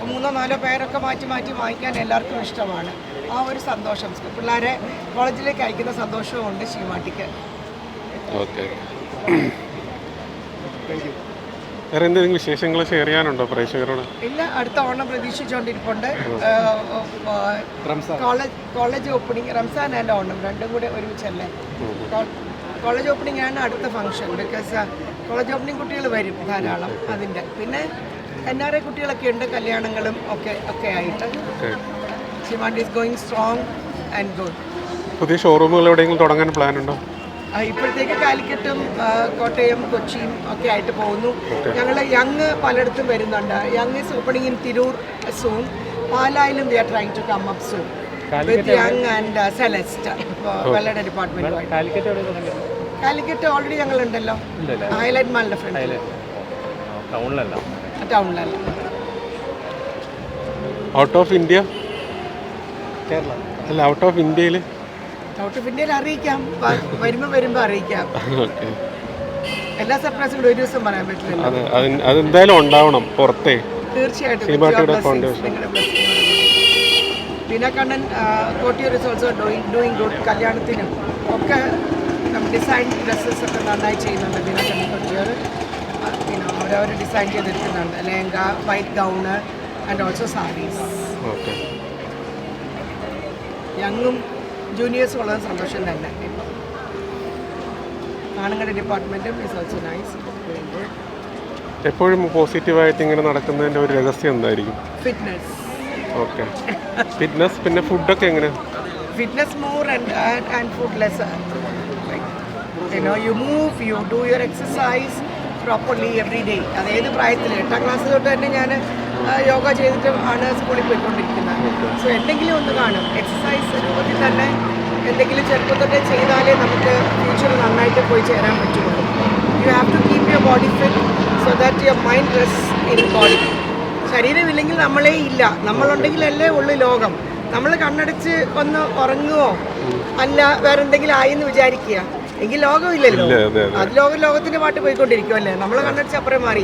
3 4 പേരൊക്കെ മാറ്റി മാറ്റി വാങ്ങിക്കാൻ എല്ലാവർക്കും ഇഷ്ടമാണ്. ആ ഒരു സന്തോഷം പിള്ളേരെ കോളേജിലേക്ക് അയക്കുന്ന സന്തോഷവും ഉണ്ട് ശീമാട്ടിക്ക്. ഓക്കെ, വേറെ എന്തെങ്കിലും വിശേഷങ്ങൾ ഷെയർ ചെയ്യാനുണ്ടോ പ്രേക്ഷകരോട്? ഇല്ല, അടുത്ത ഓണം പ്രതീക്ഷിച്ചുകൊണ്ടിരിപ്പുണ്ട്. College opening, Ramzan and Onam രണ്ടും കൂടെ ഒരുമിച്ചല്ലേ. കോളേജ് ഓപ്പണിംഗ് ആണ് അടുത്ത ഫംഗ്ഷൻ. ബിക്കോസ് കോളേജ് ഓപ്പണിംഗ് കുട്ടികൾ വരും ധാരാളം. അതിൻ്റെ പിന്നെ NRI കുട്ടികളൊക്കെ ഉണ്ട്, കല്യാണങ്ങളും ഒക്കെ ആയിട്ട്. Seematti is going strong and good. പുതിയ ഷോറൂമുകൾ എവിടെയെങ്കിലും തുടങ്ങാൻ പ്ലാൻ ഉണ്ടോ? ഇപ്പോഴത്തേക്ക് കാലിക്കറ്റും കോട്ടയം കൊച്ചിയും ഒക്കെ ആയിട്ട് പോകുന്നു. ഞങ്ങൾ യങ് പലയിടത്തും വരുന്നുണ്ട്. Young is opening in Tirur soon. പാലായിലും we are trying to come up soon with Young and Celeste വെള്ളയുടെ ഡിപ്പാർട്ട്മെൻറ്റുമായിട്ട്. കാലിക്കറ്റ് ഓൾറെഡി ഞങ്ങളുണ്ടല്ലോ, ഹൈലൈറ്റ് മാളിൻ്റെ ഫ്രണ്ട്, ടൗണിലല്ല. ഔട്ട് ഓഫ് ഇന്ത്യ അല്ല, ഔട്ട് ഓഫ് ഇന്ത്യയിൽ അറിയിക്കാം, വരുമ്പോൾ അറിയിക്കാം. എല്ലാ സർപ്രൈസും ഒരു ദിവസം പറയാൻ പറ്റില്ല. അതെന്തായാലും ഉണ്ടാവണം പുറത്തെ. തീർച്ചയായിട്ടും. Beena Kannan Kottiyoor is also doing good. കല്യാണത്തിനും ഒക്കെ ഡിസൈൻ ഡ്രസ്സസ് ഒക്കെ നന്നായി ചെയ്യുന്നുണ്ട് ബീന കണ്ണൻ കോട്ടിയൂർ. അവരവർ ഡിസൈൻ ചെയ്തെടുക്കുന്നുണ്ട്. Lehenga, white gown and also sarees. യങ്ങും ജൂനിയേഴ്സും ഉള്ളത് സന്തോഷം തന്നെ. ഇപ്പോൾ ആണുങ്ങളുടെ ഡിപ്പാർട്ട്മെൻറ്റും ഈസ് ഓൾസോ നൈസ്. എപ്പോഴും പോസിറ്റീവായിട്ട് ഇങ്ങനെ നടക്കുന്നതിൻ്റെ ഒരു രഹസ്യം എന്തായിരിക്കും? ഫിറ്റ്നസ്. Okay, fitness. പിന്നെ ഫുഡൊക്കെ എങ്ങനെ? Fitness more and food less. You move, you do your exercise properly every day. അത് ഏത് പ്രായത്തിൽ 8ാം ക്ലാസ് തൊട്ട് തന്നെ ഞാൻ യോഗ ചെയ്തിട്ട് ആണ് സ്കൂളിൽ പോയിക്കൊണ്ടിരിക്കുന്നത്. സോ എന്തെങ്കിലും ഒന്ന് കാണും. എക്സസൈസ് രൂപത്തിൽ തന്നെ എന്തെങ്കിലും ചെറുപ്പം തൊട്ടേ ചെയ്താലേ നമുക്ക് ഫ്യൂച്ചറിൽ നന്നായിട്ട് പോയി ചേരാൻ പറ്റുള്ളൂ. You have to keep your body fit so that your mind rest in body. ശരീരമില്ലെങ്കിൽ നമ്മളേ ഇല്ല, നമ്മളുണ്ടെങ്കിലല്ലേ ഉള്ളു ലോകം. നമ്മൾ കണ്ണടച്ച് ഒന്ന് ഉറങ്ങുമോ അല്ല വേറെ എന്തെങ്കിലും ആയെന്ന് വിചാരിക്കുക എങ്കിൽ ലോകമില്ലല്ലോ. അത് ലോകത്തിന്റെ പാട്ട് പോയിക്കൊണ്ടിരിക്കുമല്ലേ. നമ്മൾ കണ്ണടച്ച് അപ്പുറം മാറി.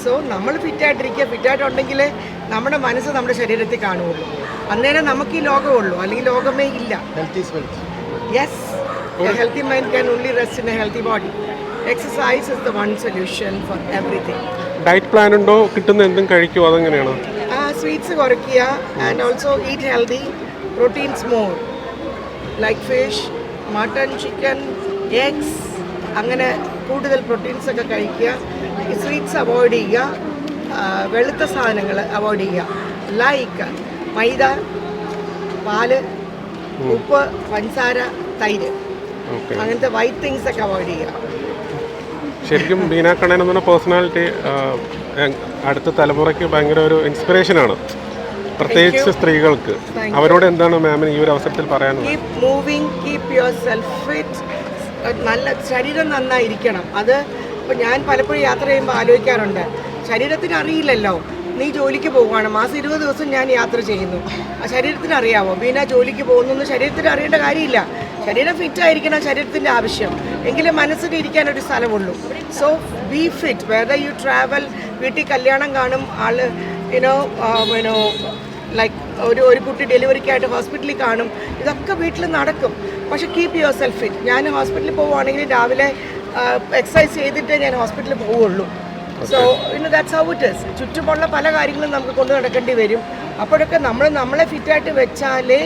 സോ നമ്മൾ ഫിറ്റായിട്ടിരിക്കുക. ഫിറ്റായിട്ടുണ്ടെങ്കിൽ നമ്മുടെ മനസ്സ് നമ്മുടെ ശരീരത്തിൽ കാണുകയുള്ളൂ. അന്നേരം നമുക്ക് ഈ ലോകമുള്ളൂ, അല്ലെങ്കിൽ ലോകമേ ഇല്ല. Yes, A healthy mind can only rest in A healthy body. Exercise is the one solution for everything. Diet plan ഉണ്ടോ? കിട്ടുന്ന എന്തും കഴിക്കുമോ? അതെങ്ങനെയാണ്? സ്വീറ്റ്സ് കുറയ്ക്കുക and also eat healthy. Proteins more like fish, mutton, chicken, eggs, അങ്ങനെ കൂടുതൽ proteins ഒക്കെ കഴിക്കുക. Sweets avoid ചെയ്യുക. വെളുത്ത സാധനങ്ങൾ അവോയ്ഡ് ചെയ്യുക. ലൈക്ക് മൈദ, പാല്, ഉപ്പ്, പഞ്ചസാര, തൈര്, അങ്ങനത്തെ വൈറ്റ് തിങ്സ് ഒക്കെ അവോയ്ഡ് ചെയ്യുക. ശരിക്കും ബീന കണ്ണൻ എന്ന് പറഞ്ഞ പേഴ്സണാലിറ്റി അടുത്ത തലമുറയ്ക്ക് ഭയങ്കര ഒരു ഇൻസ്പിറേഷനാണ്, പ്രത്യേകിച്ച് സ്ത്രീകൾക്ക്. അവരോട് എന്താണ് മാമിന് ഈ ഒരു അവസരത്തിൽ പറയാനുള്ളത്? Keep moving, keep your self fit. നല്ല ശരീരം നന്നായിരിക്കണം. അത് ഇപ്പോൾ ഞാൻ പലപ്പോഴും യാത്ര ചെയ്യുമ്പോൾ ആലോചിക്കാറുണ്ട്, ശരീരത്തിന് അറിയില്ലല്ലോ. നീ ജോലിക്ക് പോവുകയാണ്, മാസം 20 ദിവസം ഞാൻ യാത്ര ചെയ്യുന്നു. ആ ശരീരത്തിന് അറിയാമോ ബീന ജോലിക്ക് പോകുന്നു? ശരീരത്തിന് അറിയേണ്ട കാര്യമില്ല. ശരീരം ഫിറ്റായിരിക്കണം ശരീരത്തിൻ്റെ ആവശ്യം, എങ്കിലും മനസ്സിന് ഇരിക്കാനൊരു സ്ഥലമുള്ളൂ. So be fit. Whether you travel, വീട്ടിൽ കല്യാണം കാണും, ആള് ലൈക്ക് ഒരു കുട്ടി ഡെലിവറിക്കായിട്ട് ഹോസ്പിറ്റലിൽ കാണും, ഇതൊക്കെ വീട്ടിൽ നടക്കും. പക്ഷെ കീപ് യുവർ സെൽഫ് ഫിറ്റ്. ഞാൻ ഹോസ്പിറ്റലിൽ പോവുകയാണെങ്കിൽ രാവിലെ എക്സസൈസ് ചെയ്തിട്ടേ ഞാൻ ഹോസ്പിറ്റലിൽ പോവുള്ളൂ. So that's how it is. ചുറ്റുമുള്ള പല കാര്യങ്ങളും നമുക്ക് കൊണ്ടു നടക്കേണ്ടി വരും. അപ്പോഴൊക്കെ നമ്മളെ ഫിറ്റായിട്ട് വെച്ചാലേ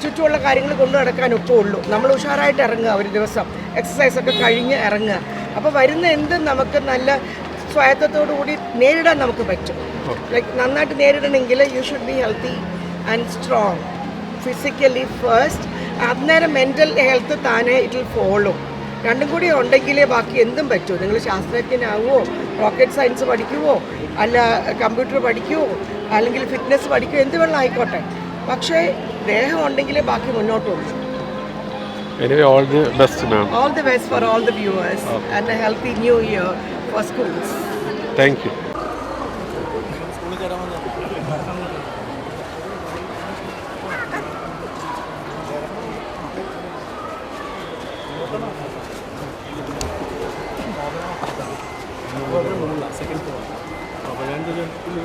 ചുറ്റുമുള്ള കാര്യങ്ങൾ കൊണ്ടു നടക്കാൻ ഒക്കുള്ളൂ. നമ്മൾ ഉഷാറായിട്ട് ഇറങ്ങുക, ഒരു ദിവസം എക്സസൈസൊക്കെ കഴിഞ്ഞ് ഇറങ്ങുക. അപ്പോൾ വരുന്ന എന്തും നമുക്ക് നല്ല സ്വായത്തത്തോടു കൂടി നേരിടാൻ നമുക്ക് പറ്റും. ലൈക്ക് നന്നായിട്ട് നേരിടണമെങ്കിൽ you should be healthy and strong physically first. അന്നേരം മെൻ്റൽ ഹെൽത്ത് താനെ ഇറ്റ് വിൽ ഫോളോ. രണ്ടും കൂടി ഉണ്ടെങ്കിലേ ബാക്കി എന്തും പറ്റുമോ. നിങ്ങൾ ശാസ്ത്രജ്ഞനാവുമോ, റോക്കറ്റ് സയൻസ് പഠിക്കുമോ, അല്ല കമ്പ്യൂട്ടർ പഠിക്കുമോ, അല്ലെങ്കിൽ ഫിറ്റ്നസ് പഠിക്കുമോ, എന്ത് വേണം ആയിക്കോട്ടെ. പക്ഷേ ദേഹം ഉണ്ടെങ്കിലേ ബാക്കി മുന്നോട്ട് പോകും. Anyway, all the best, ma'am. All the best for all the viewers and a healthy new year for schools. Thank you.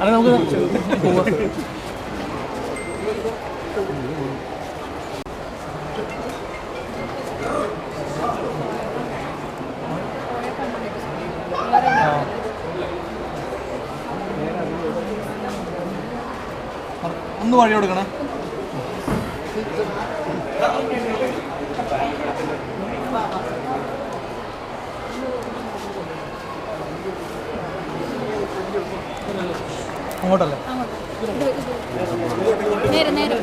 അല്ല നമുക്ക് ഒന്ന് വഴി കൊടുക്കണേ. അങ്ങോട്ടല്ലേ? നേരെ നേരെ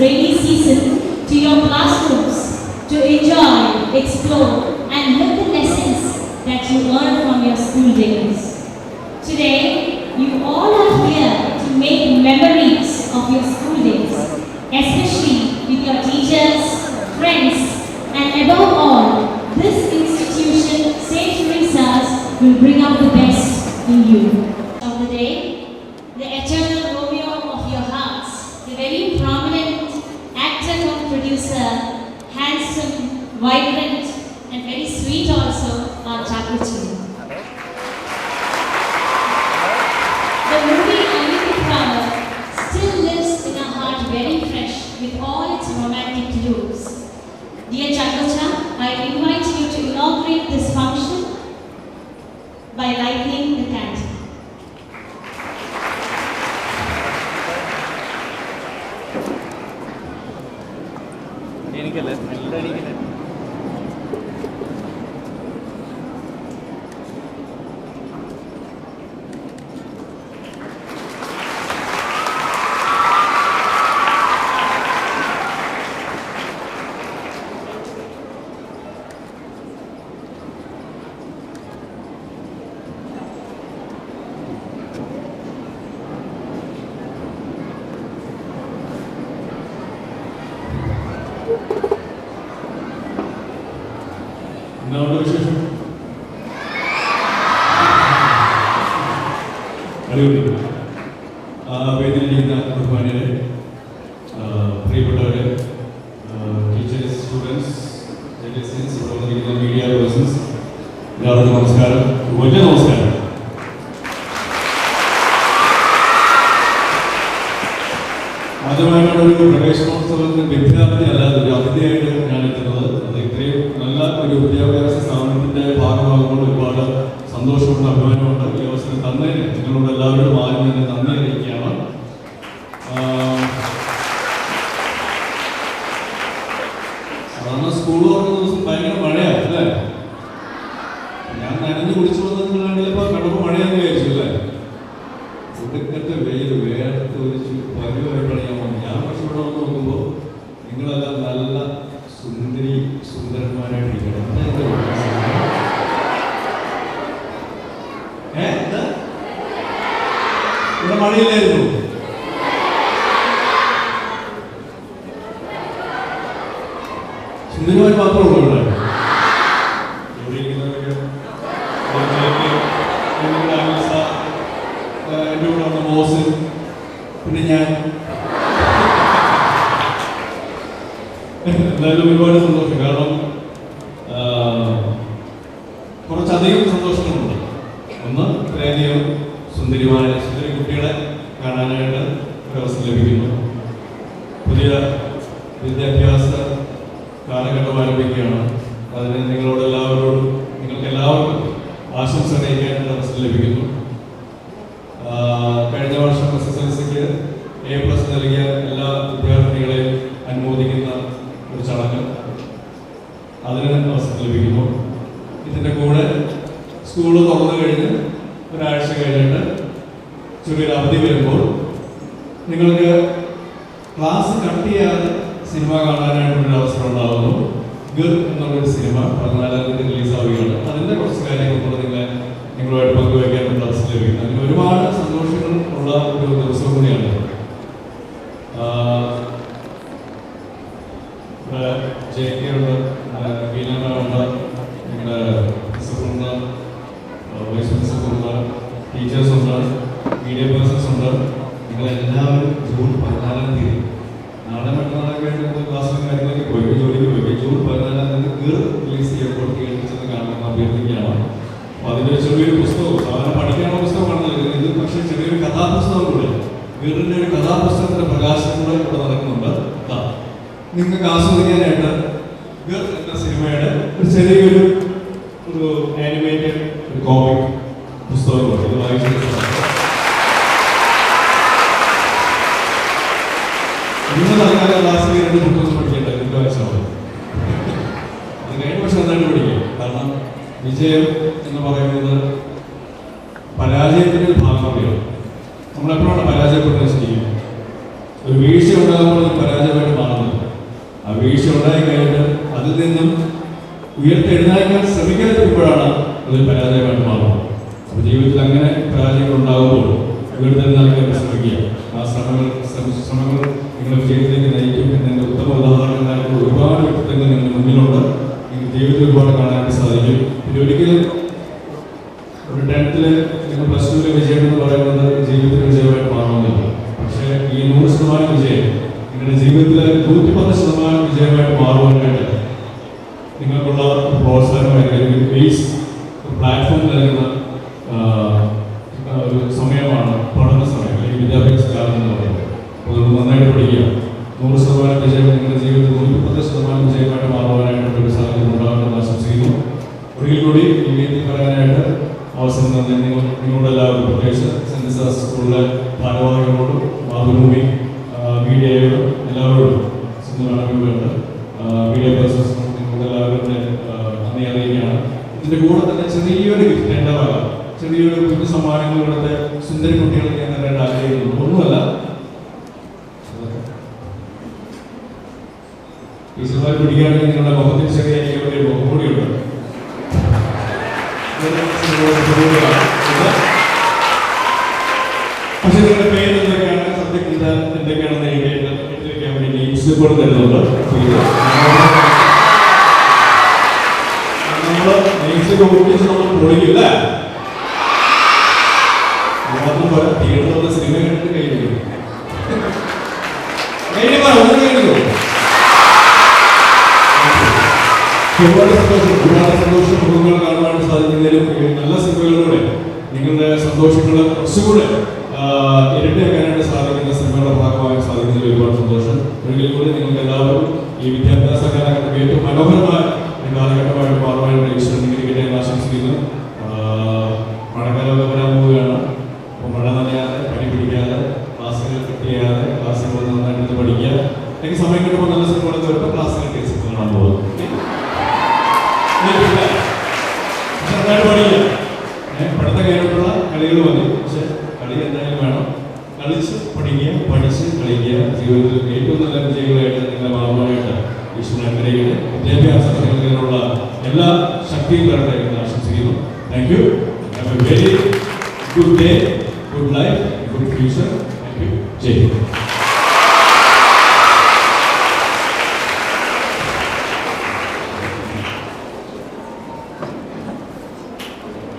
rainy season to your classrooms to enjoy, explore, and learn the lessons that you learned from your school days. Today, you all are here to make memories of your school days, especially with your teachers, friends, and above all, this institution, St. Teresa's, will bring out the best in you. Of the day, the eternal Romeo of your hearts, the very prominent actor and producer, handsome, vibrant, and very sweet also, our Chakuchi. The movie Unlimited Power still lives in our heart very fresh with all its romantic loops. Dear Chakucha, I invite you to inaugurate this function by lighting the candle. വേദിയിലിരിക്കുന്ന ബഹുമാന്യരെ, പ്രിയപ്പെട്ടവരെ, teachers, students, judges, ഇവിടെ വന്നിരിക്കുന്ന media persons, എല്ലാവർക്കും നമസ്കാരം, വലിയ നമസ്കാരം. ആദ്യമായിട്ടാണ് ഒരു പ്രവേശനോത്സവത്തിന് വിദ്യാർത്ഥി അല്ലാതെ ഒരു അതിഥിയായിട്ട് ഞാൻ എത്തുന്നത്. അത് ഒരു വിദ്യാഭ്യാസ സ്ഥാപനത്തിൻ്റെ ഭാഗമാകുമ്പോൾ ഒരുപാട് സന്തോഷമുണ്ട്, അഭിമാനമുണ്ട്. ഈ അവസരം തന്നതിന് നിങ്ങളോട് എല്ലാവരോടും ആദ്യം തന്നെ നന്ദി അറിയിക്കുകയാണ്. സാധാരണ സ്കൂൾ തുറക്കുന്ന ദിവസം ഭയങ്കര മഴയാണ് അല്ലേ? ഞാൻ നനഞ്ഞ് കുടിച്ചു വന്നിട്ടുണ്ടെങ്കിൽ ഇപ്പോൾ കടപ്പ് മഴയെന്ന് വിചാരിച്ചു അല്ലേ? ഒടുക്കത്തെ വെയിൽ വേർത്ത് ഒഴിച്ച് പരിപാടിയാണ് ഞാൻ വന്നത്. ഞാൻ പക്ഷെ ഇവിടെ വന്ന് നോക്കുമ്പോൾ നിങ്ങളെല്ലാം നല്ല സുന്ദരന്മാരായിട്ടിരിക്കണം. ഇവിടെ മഴയില്ലായിരുന്നു. സുന്ദരമായി മാത്രമേ ഉള്ളൂ ഇവിടെ. എൻ്റെ കൂടെ വന്ന മോസ്, പിന്നെ ഞാൻ. എന്തായാലും ഒരുപാട് സന്തോഷം. കാരണം കുറച്ചധികം സന്തോഷങ്ങളുണ്ട്. ഒന്ന്, ഇത്രയധികം സുന്ദരി കുട്ടികളെ കാണാനായിട്ട് ഒരവസരം ലഭിക്കുന്നു. പുതിയ വിദ്യാഭ്യാസ കാലഘട്ടം ആരംഭിക്കുകയാണ്. അതിന് നിങ്ങൾക്ക് എല്ലാവർക്കും ആശംസ അറിയിക്കാനുള്ള അവസരം ലഭിക്കുന്നു. കഴിഞ്ഞ വർഷം SSLCക്ക് A+ നൽകിയ എല്ലാ വിദ്യാർത്ഥികളെയും അനുമോദിക്കുന്ന ഒരു ചടങ്ങ്, അതിന് അവസരം ലഭിക്കുന്നു. ഇതിൻ്റെ കൂടെ സ്കൂൾ തുറന്നു കഴിഞ്ഞ് ഒരാഴ്ച കഴിഞ്ഞിട്ട് ചെറിയൊരു അവധി വരുമ്പോൾ നിങ്ങൾക്ക് ക്ലാസ് കട്ട് ചെയ്യാതെ സിനിമ കാണാനായിട്ടൊരു അവസരം ഉണ്ടാകുന്നു. ഗർ എന്നുള്ളൊരു സിനിമ 14-ാം തീയതി റിലീസാവുകയാണ്. അതിൻ്റെ കുറച്ച് കാര്യങ്ങൾ കൂടെ നിങ്ങളുമായിട്ട് പങ്കുവയ്ക്കാനുള്ള അവസരം ലഭിക്കുന്നു. അങ്ങനെ ഒരുപാട് സന്തോഷങ്ങൾ ഉള്ള ഒരു ദിവസം കൂടിയാണ്. JK ഉണ്ട്, ബീനാറുണ്ട്, നിങ്ങളുടെ പ്രിൻസിപ്പളുണ്ട്, വൈസ് പ്രിൻസിപ്പളുണ്ട്, ടീച്ചേഴ്സുണ്ട്, മീഡിയ പേഴ്സൺസ് ഉണ്ട്. നിങ്ങളെല്ലാവരും ജൂൺ 14-ാം തീയതി നാളെ മറ്റന്നാളൊക്കെ ക്ലാസ്സിലും കാര്യങ്ങളൊക്കെ പോയി ജോലിക്ക് പോയി ജൂൺ 14-ാം തീയതി ഗർ റിലീസ് ചെയ്യുമ്പോൾ തിയേറ്ററിൽ ചെന്ന് കാണണമെന്ന് അഭ്യർത്ഥിക്കുകയാണ്. അപ്പോൾ അതിൻ്റെ ചെറിയൊരു പുസ്തകവും സാധാരണ പഠിക്കാനുള്ള പുസ്തകമാണ് നൽകുന്നത്. ഇത് പക്ഷേ ചെറിയൊരു കഥാപുസ്തകം കൂടെ, ഗറിൻ്റെ ഒരു കഥാപുസ്തകത്തിൻ്റെ പ്രകാശനം കൂടെ ഇവിടെ നടക്കുന്നുണ്ട്. നിങ്ങൾക്ക് ആസ്വദിക്കാനായിട്ട് ഗർ എന്ന സിനിമയുടെ ഒരു ചെറിയൊരു ആനിമേറ്റഡ് ഒരു കോമിക് പുസ്തകമുണ്ട്. ഇത് വായിച്ചിട്ട് ഇന്ന് നൽകാൻ ക്ലാസ്സിൽ 2 ബുക്കൊന്നും പഠിക്കേണ്ട 2 വയസ്സാണ്. അത് കഴിഞ്ഞ പക്ഷെ നന്നായിട്ട് പഠിക്കുക. കാരണം വിജയം എന്ന് പറയുന്നത് പരാജയത്തിൻ്റെ ഒരു ഭാഗമാണ്. നമ്മളെപ്പോഴാണ് പരാജയപ്പെടുന്നത് ശരിക്കും? ഒരു വീഴ്ച ഉണ്ടാകുമ്പോൾ അത് പരാജയമായിട്ട് മാറുന്നത്. ആ വീഴ്ച ഉണ്ടായി കഴിഞ്ഞിട്ട് അതിൽ നിന്നും ഉയർത്തെഴുന്നേൽക്കാൻ ശ്രമിക്കാതിരിക്കുമ്പോഴാണ് അതൊരു പരാജയമായിട്ട് മാറുന്നത്. അപ്പോൾ ജീവിതത്തിൽ അങ്ങനെ പരാജയങ്ങൾ ഉണ്ടാകുമ്പോൾ ഉയർത്തെഴുന്നേൽക്കാൻ ശ്രമിക്കുക. ആ ശ്രമങ്ങൾ നിങ്ങളുടെ വിജയത്തിലേക്ക് നയിക്കും എന്നതിൻ്റെ ഉത്തമ ഉദാഹരണങ്ങളായിട്ട് ഒരുപാട് വ്യക്തിത്വങ്ങൾ നിങ്ങളുടെ മുന്നിലുണ്ട്. നിങ്ങൾക്ക് ജീവിതത്തിൽ ഒരുപാട് കാണാനായിട്ട് സാധിക്കും. പിന്നെ ഒരിക്കലും ഒരു 10th നിങ്ങൾ +2 വിജയം എന്ന് പറയുന്നത് ജീവിതത്തിലെ വിജയമായിട്ട് മാറണമെന്നില്ല. പക്ഷേ ഈ 100% വിജയം നിങ്ങളുടെ ജീവിതത്തിലെ 110% വിജയമായിട്ട് മാറുവാനായിട്ട് നിങ്ങൾക്കുള്ള പ്രോത്സാഹനമായിട്ട് ബേസ് ഒരു പ്ലാറ്റ്ഫോം നൽകുന്ന ഒരു സമയമാണ് പഠന സമയം, അല്ലെങ്കിൽ വിദ്യാഭ്യാസ കാലം എന്ന് പറയുന്നത്. അതുകൊണ്ട് നന്നായിട്ട് പഠിക്കുക. 100% വിജയം നിങ്ങളുടെ ജീവിതത്തിൽ 110% വിജയമായിട്ട് മാറുവാനായിട്ടുള്ള ഒരു സാഹചര്യം ഉണ്ടാകുമെന്ന് ആശംസിക്കുന്നു. ഒരിക്കൽ കൂടി ഈ വേദി പറയാനായിട്ട് അവസരം തന്നെ നിങ്ങളുടെ എല്ലാവർക്കും, പ്രത്യേകിച്ച് സെന്റ് നിസാസ് സ്കൂളിലെ ഭാരവാഹികളോടും മാതൃഭൂമി മീഡിയയോടും എല്ലാവരോടും സിന്ധുവേണ്ട മീഡിയ പേഴ്സൺസിനും നിങ്ങളുടെ എല്ലാവരും നന്ദി അറിയിക്കുകയാണ്. ഇതിൻ്റെ കൂടെ തന്നെ ചെറിയൊരു ഗിഫ്റ്റ് എൻ്റെ വക, ചെറിയൊരു കുഞ്ഞു സമ്മാനങ്ങൾ ഇവിടുത്തെ സുന്ദരി കുട്ടികൾക്ക് ഞാൻ തരാൻ ആഗ്രഹിക്കുന്നു. ഒന്നുമല്ല, ടീച്ചർമാർ പിടിക്കുകയാണെങ്കിൽ നിങ്ങളുടെ മുഖത്തിന് ചെറിയ ഒരു മുഖം കൂടിയുണ്ട്. പക്ഷെ നിങ്ങളുടെ പേര് എന്തൊക്കെയാണ്, സബ്ജക്ട് എന്തൊക്കെയാണെന്ന് എഴുതിവെക്കാൻ വേണ്ടി നെയിംസ് കൂടെ തരുന്നുണ്ട്. നമ്മൾ നെയിംസൊക്കെ ഒട്ടിച്ച് നമ്മൾ പൊളിക്കില്ല. മാത്രം പോലെ തിയേറ്ററിലുള്ള സിനിമ കണ്ടിട്ട് കഴിഞ്ഞു ഒരുപാട് സന്തോഷം മുഖങ്ങൾ കാണുവാൻ സാധിക്കുന്നതിലും നല്ല സിനിമകളിലൂടെ നിങ്ങളുടെ സന്തോഷങ്ങൾ കുറച്ചുകൂടെ ഇരട്ടിയാക്കാനായിട്ട് സാധിക്കുന്ന സിനിമകളുടെ ഭാഗമാകാൻ സാധിക്കുന്നതിൽ ഒരുപാട് സന്തോഷം. ഒരിക്കൽ കൂടി നിങ്ങൾക്ക് എല്ലാവരും ഈ വിദ്യാഭ്യാസ കാലഘട്ടം ഏറ്റവും മനോഹരമായ കാലഘട്ടമായിട്ട് എല്ലാ ശക്തിയും തരട്ടെ എന്ന് ആശംസിക്കുന്നു. Thank you. Have a very good day, good life, good future. Thank you. Jai Hind.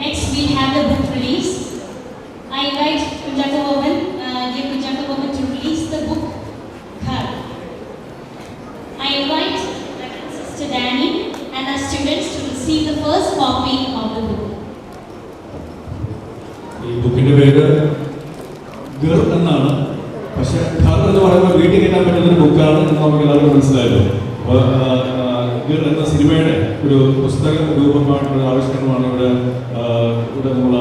Next, we have the book release. I invite Kunjaka Boman, dear Kunjaka Boman, to release the book Ghar. I invite Reverend Sister Danny and our students to receive the first copy of the book. ഈ ബുക്കിന്റെ പേര് ഗർ എന്നാണ്. പക്ഷെ ഘർ എന്ന് പറയുമ്പോൾ വീട്ടിൽ കയറ്റാൻ പറ്റുന്ന ഒരു ബുക്കാണ് എന്ന് നമുക്ക് എല്ലാവർക്കും മനസ്സിലായല്ലോ. അപ്പോൾ ഗർ എന്ന സിനിമയുടെ ഒരു പുസ്തക രൂപമായിട്ടുള്ള ആവിഷ്കരണമാണ് ഇവിടെ നമ്മൾ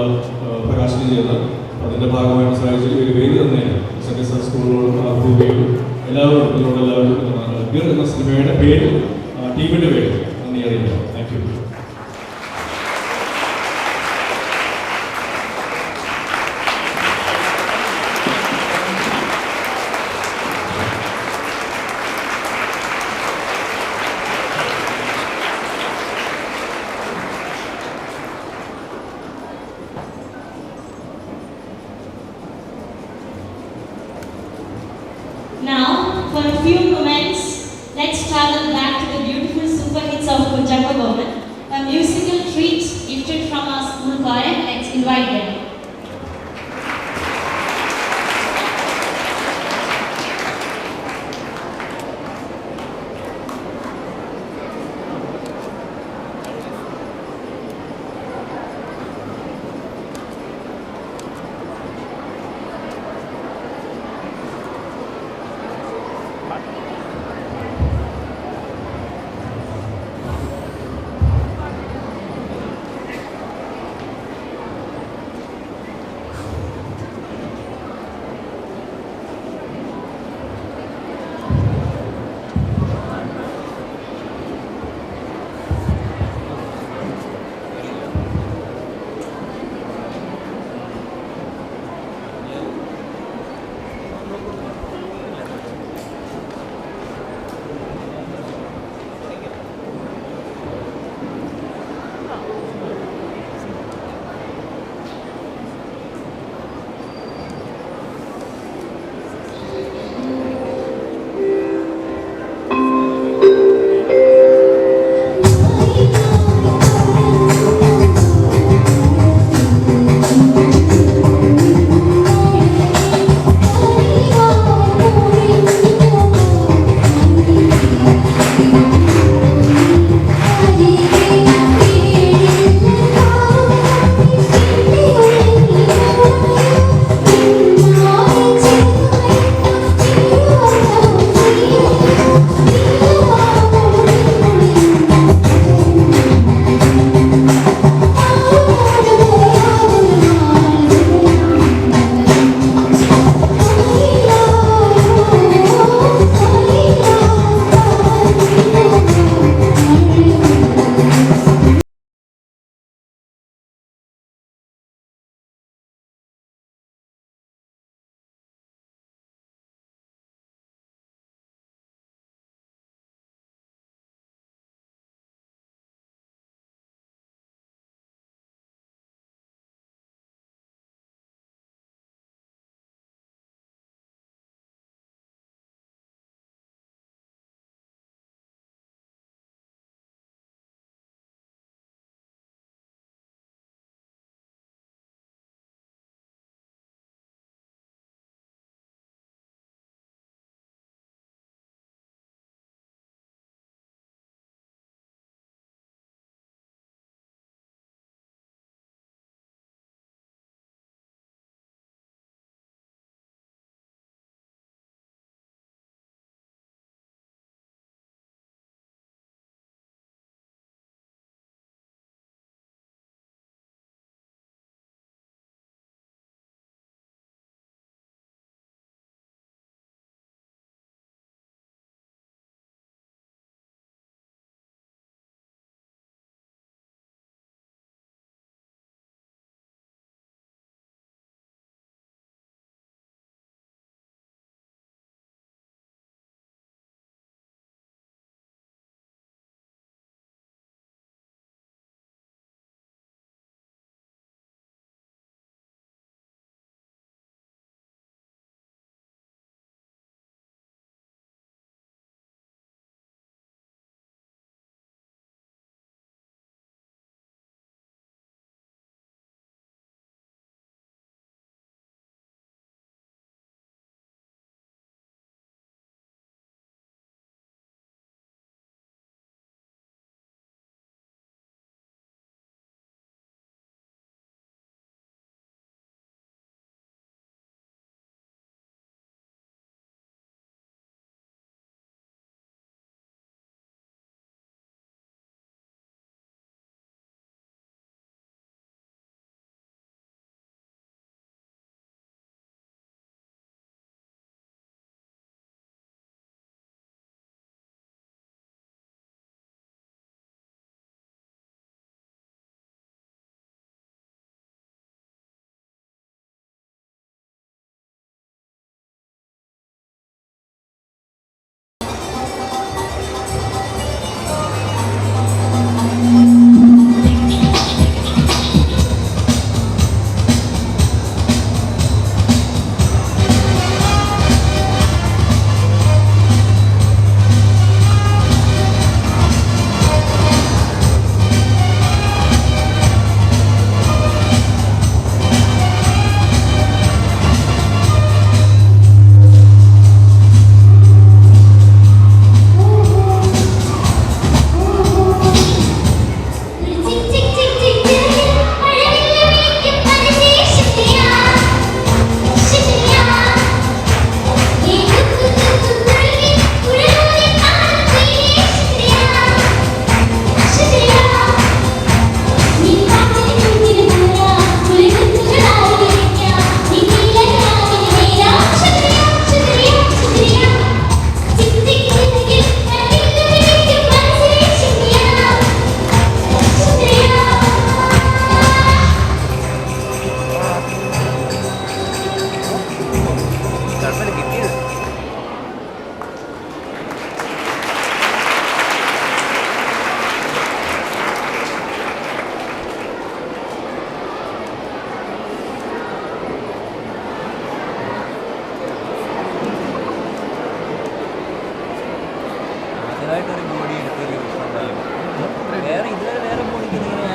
പ്രകാശനം ചെയ്യുന്നത്. അതിന്റെ ഭാഗമായിട്ട് സാധിച്ചൊരു ഒരു വേദി തന്നെയാണ് SNSS സ്കൂളുകളോടും അഭൂമിയോടും എല്ലാവരും ഗർ എന്ന സിനിമയുടെ പേര്, ടീമിന്റെ പേര് നന്ദി അറിയിക്കാം. Thank you. Now, for a few moments, let's travel back to the beautiful super hits of Kunjaka Boman, a musical treat gifted from our school choir. Let's invite them.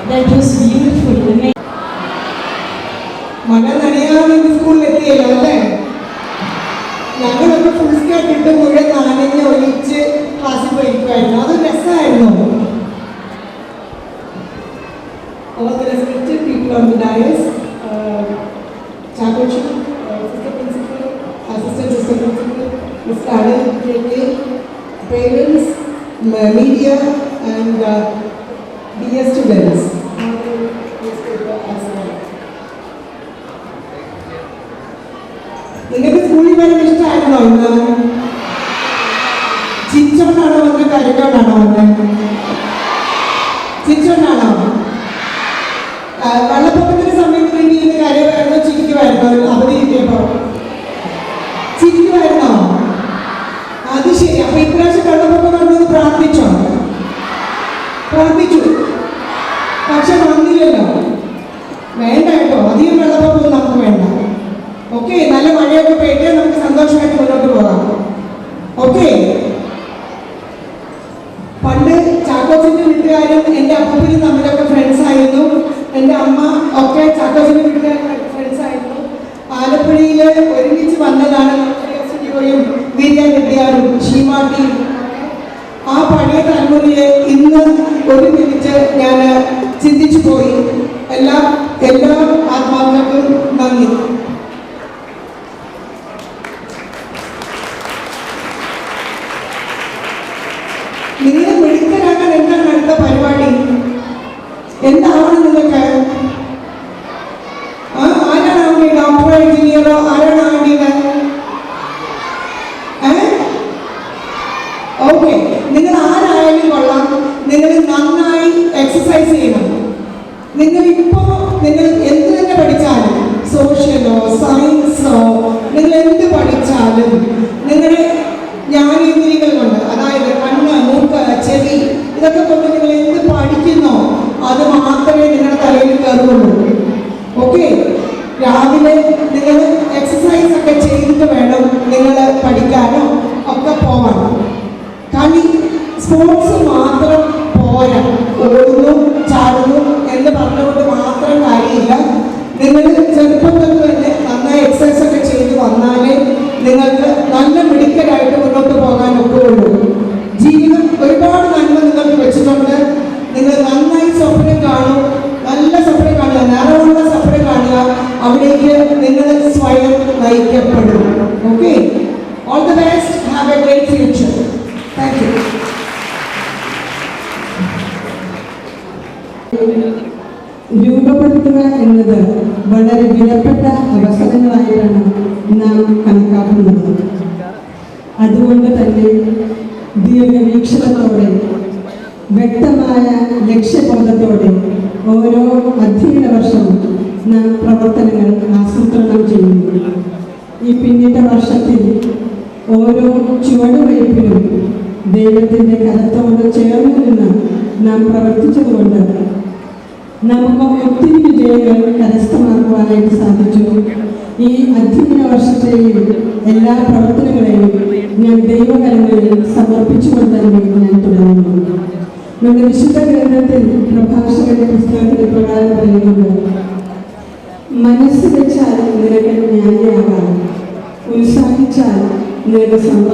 That was beautiful. മഴ നനയാതെ സ്കൂളിൽ എത്തിയല്ലോ അല്ലേ? ഞങ്ങളൊക്കെ full skirt ഇട്ട് മുഴുവൻ നനഞ്ഞ് ഒഴിച്ച് ക്ലാസ്സിൽ പോയിരിക്കുമായിരുന്നു. അത് രസമായിരുന്നു. All the respected people on the dais, chairperson, assistant principal, Mr. Anil KK, parents, media, and dear students. നിങ്ങൾക്ക് സ്കൂളിൽ വരാൻ ഇഷ്ടമായിരുന്നോ? ഇന്ന് ചിരിച്ചോണ്ടാണോ വന്നത്, കരഞ്ഞോണ്ടാണോ വന്നത്? ചിരിച്ചോണ്ടാണോ? വെള്ളപ്പൊക്കത്തിന്റെ സമയത്ത് വേണ്ടി ഇന്ന് കരയുമായിരുന്നോ ചിരിക്കുമായിരുന്നോ? അവധി കിട്ടിയപ്പോ ചിരിക്കുമായിരുന്നോ? അത് ശരി. അപ്പൊ ഇപ്രാവശ്യം വെള്ളപ്പൊക്കം കണ്ടെന്ന് പ്രാർത്ഥിച്ചോ? പ്രാർത്ഥിച്ചു, പക്ഷെ വന്നില്ലല്ലോ. വേണ്ട കേട്ടോ, അധികം വെള്ളപ്പൊക്കമൊന്നും നമുക്ക് വേണ്ട. ഓക്കെ, നല്ല മഴയൊക്കെ പെയ്റ്റ് നമുക്ക് സന്തോഷമായിട്ട് മുന്നോട്ട് പോകാം. ഓക്കെ. പണ്ട് ചാക്കോച്ചിന്റെ വീട്ടുകാരും എൻ്റെ അപ്പൂപ്പനും തമ്മിലൊക്കെ ഫ്രണ്ട്സ് ആയിരുന്നു. എൻ്റെ അമ്മ ഒക്കെ ചാക്കോച്ചിന്റെ വീട്ടുകാരും ഫ്രണ്ട്സ് ആയിരുന്നു. ആലപ്പുഴയിൽ ഒരുമിച്ച് വന്നതാണ് സ്റ്റുഡിയോയും വീര്യാൻ കെട്ടിയാറും ഷീമാട്ടിയും. ആ പഴയ തലമുറയെ ഇന്ന് ഒരു മിനിറ്റ് ഞാൻ ചിന്തിച്ചു പോയി. എല്ലാ ആത്മാക്കൾക്കും നന്ദി. നിങ്ങൾ മിടുക്കരാക്കാൻ എന്താണ് അടുത്ത പരിപാടി? എന്താണ് നിങ്ങൾക്ക്? ആരാണ് ആവേണ്ടത്? ഡോക്ടറോ എഞ്ചിനീയറോ ആരാണ് ആവേണ്ടത്? ഓക്കെ, നിങ്ങൾ ആരായാലും കൊള്ളാം. നിങ്ങൾ നന്നായി എക്സസൈസ് ചെയ്യണം. നിങ്ങൾ എന്ത് തന്നെ പഠിച്ചാലും, സോഷ്യലോ സയൻസോ, നിങ്ങൾ എന്ത് പഠിച്ചാലും നിങ്ങളുടെ ജ്ഞാനേന്ദ്രിയങ്ങൾ കൊണ്ട്, അതായത് കണ്ണ്, മൂക്ക്, ചെവി, ഇതൊക്കെ കൊണ്ട് നിങ്ങൾ എന്ത് പഠിക്കുന്നോ അത് മാത്രമേ നിങ്ങളുടെ തലയിൽ കയറുള്ളൂ. ഓക്കെ, രാവിലെ നിങ്ങൾ എക്സസൈസ് ഒക്കെ ചെയ്തിട്ട് വേണം നിങ്ങൾ പഠിക്കാനോ ഒക്കെ പോവാൻ. കളി സ്പോർട്സ് മാത്രം പോരാ. ഓടുന്നു ചാടുന്നു എന്ന് പറഞ്ഞുകൊണ്ട് മാത്രം കാര്യമില്ല. നിങ്ങൾ ചെറുപ്പത്തിൽ തന്നെ നന്നായി എക്സസൈസ് ഒക്കെ ചെയ്ത് വന്നാലേ നിങ്ങൾക്ക് നല്ല മെഡിക്കലായിട്ട് മുന്നോട്ട് പോകാൻ ഒക്കെയുള്ളൂ. ജീവിതം ഒരുപാട് നന്മ നിങ്ങൾക്ക് വെച്ചിട്ടുണ്ട്. നിങ്ങൾ നന്നായി സ്വപ്നം കാണും, നല്ല സ്വപ്നം കാണുക, നിറമുള്ള സ്വപ്നം കാണുക. അവിടേക്ക് നിങ്ങൾ സ്വയം നയിക്കപ്പെടും. Okay, all the best, have a great future. Thank you. രൂപപ്പെടുത്തുക എന്നത് വളരെ വിലപ്പെട്ട അവസരങ്ങളായിട്ടാണ് നാം കണക്കാക്കുന്നത്. അതുകൊണ്ട് തന്നെ ദീർഘവീക്ഷണത്തോടെ, വ്യക്തമായ ലക്ഷ്യബോധത്തോടെ ഓരോ അധ്യയന വർഷവും നാം പ്രവർത്തനങ്ങൾ ആസൂത്രണം ചെയ്യുന്നു. ഈ പിന്നിട്ട വർഷത്തിൽ ഓരോ ചുവടുവയ്പ്പിലും ദൈവത്തിൻ്റെ കരത്തോട് ചേർന്ന് നിന്ന് നാം പ്രവർത്തിച്ചതുകൊണ്ട് നമുക്ക് ഒത്തിരി വിജയങ്ങൾ കരസ്ഥമാക്കുവാനായിട്ട് സാധിച്ചു. ഈ അധ്യയന വർഷത്തെയും എല്ലാ പ്രവർത്തനങ്ങളെയും ഞാൻ ദൈവകരങ്ങളിൽ സമർപ്പിച്ചുകൊണ്ട് തന്നെ ഞാൻ തുടങ്ങുന്നു. നമ്മുടെ വിശുദ്ധ ഗ്രന്ഥത്തിൽ പ്രഭാഷകന്റെ പുസ്തകത്തിൽ പ്രകാരം പറയുന്നത്, മനസ്സ് വെച്ചാൽ നിനക്ക് ജ്ഞാനിയാകാം, ഉത്സാഹിച്ചാൽ നിനക്ക്